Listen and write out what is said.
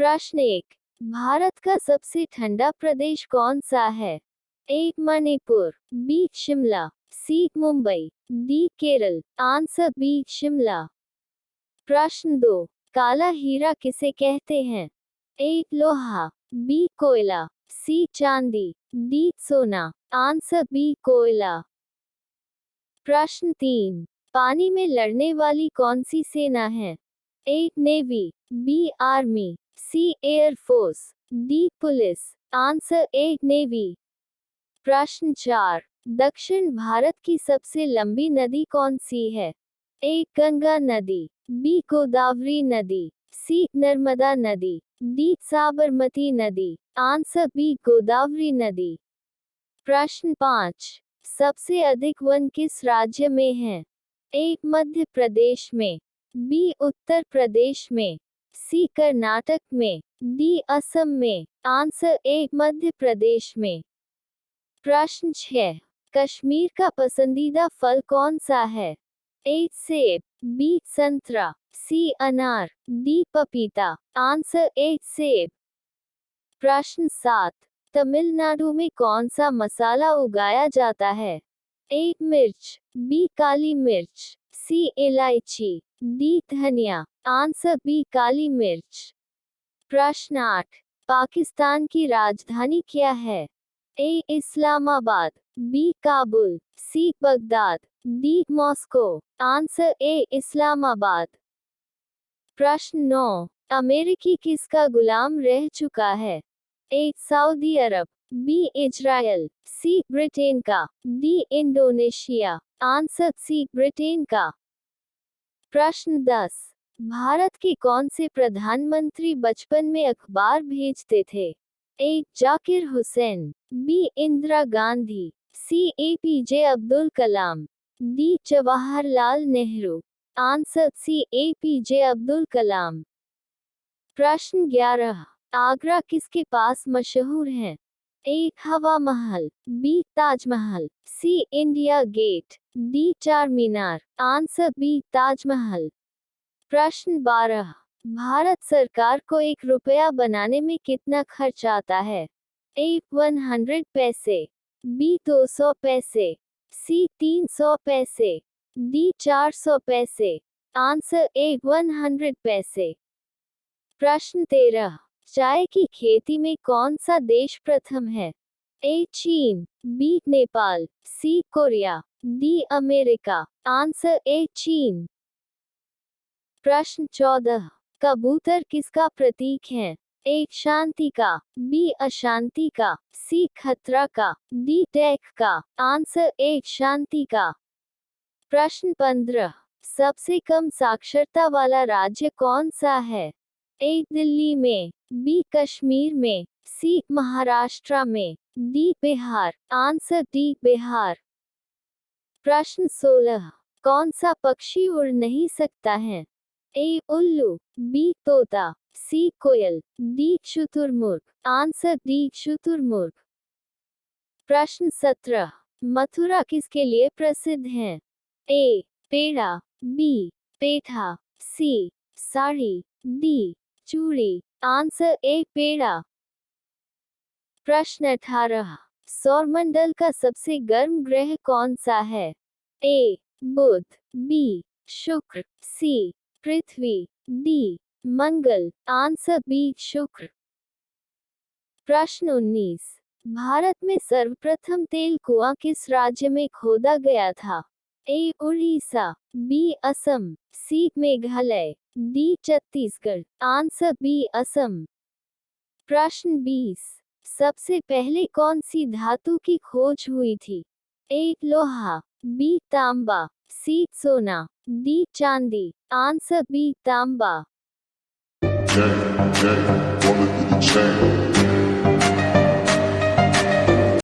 प्रश्न 1। भारत का सबसे ठंडा प्रदेश कौन सा है? A Manipur, B Shimla, C Mumbai, D Kerala. Answer B Shimla. प्रश्न 2। काला हीरा किसे कहते हैं? ए लोहा, बी कोयला, सी चांदी, डी सोना। आंसर बी कोयला। प्रश्न 3। पानी में लड़ने वाली कौन सी सेना है? A navy, B army, C air force, D police. Answer A navy. प्रश्न 4। दक्षिण भारत की सबसे लंबी नदी कौन सी है? ए गंगा नदी, बी गोदावरी नदी, सी नर्मदा नदी, डी साबरमती नदी। आंसर बी गोदावरी नदी। प्रश्न 5। सबसे अधिक वन किस राज्य में है? ए मध्य प्रदेश में, बी उत्तर प्रदेश में, सी कर्नाटक में, डी असम में। आंसर ए मध्य प्रदेश में। प्रश्न 6। कश्मीर का पसंदीदा फल कौन सा है? ए सेब, बी संतरा, सी अनार, डी पपीता। आंसर ए सेब। प्रश्न 7। तमिलनाडु में कौन सा मसाला उगाया जाता है? ए मिर्च, बी काली मिर्च, सी इलायची, डी धनिया। आंसर बी काली मिर्च। प्रश्न 8। पाकिस्तान की राजधानी क्या है? A Islamabad, B Kabul, C Baghdad, D Moscow. Answer A Islamabad. प्रश्न 9। अमेरिकी किसका गुलाम रह चुका है? A Saudi Arab, B Israel, C Britain का, D Indonesia. Answer C Britain का। प्रश्न 10। भारत के कौन से प्रधानमंत्री बचपन में अखबार भेजते थे? A Zakir Hussain, B Indira Gandhi, C APJ Abdul Kalam, D Jawaharlal Nehru. Answer C APJ Abdul Kalam. प्रश्न 11। आगरा किसके पास मशहूर है? ए हवा महल, बी ताजमहल, सी इंडिया गेट, डी चार मीनार। Answer B Taj Mahal. प्रश्न 12। भारत सरकार को 1 रुपया बनाने में कितना खर्च आता है? ए 100 पैसे, बी 200 पैसे, सी 300 पैसे, डी 400 पैसे। आंसर ए 100 पैसे। प्रश्न 13। चाय की खेती में कौन सा देश प्रथम है? ए चीन, B Nepal, C Korea, D America. Answer A चीन। प्रश्न 14। कबूतर किसका प्रतीक है? ए शांति का, बी अशांति का, सी खतरा का, डी टैक्स का। आंसर ए शांति का। प्रश्न 15। सबसे कम साक्षरता वाला राज्य कौन सा है? ए दिल्ली में, बी कश्मीर में, सी महाराष्ट्र में, D Bihar. Answer D Bihar. प्रश्न 16। कौन सा पक्षी उड़ नहीं सकता है? ए उल्लू, बी तोता, सी कोयल, डी शुतुरमुर्ग। आंसर डी शुतुरमुर्ग। प्रश्न 17। मथुरा किसके लिए प्रसिद्ध है? ए पेड़ा, बी पेठा, सी साड़ी, डी चूड़ी। आंसर ए पेड़ा। प्रश्न 18। सौरमंडल का सबसे गर्म ग्रह कौन सा है? ए बुध, बी शुक्र, सी पृथ्वी, डी मंगल। आंसर बी शुक्र। प्रश्न 19। भारत में सर्वप्रथम तेल कुआं किस राज्य में खोदा गया था? A Orissa, B Assam, C Meghalaya, D Chhattisgarh. Answer B Assam. प्रश्न 20। सबसे पहले कौन सी धातु की खोज हुई थी? ए लोहा, बी तांबा, सी सोना, डी चांदी। आंसर बी तांबा।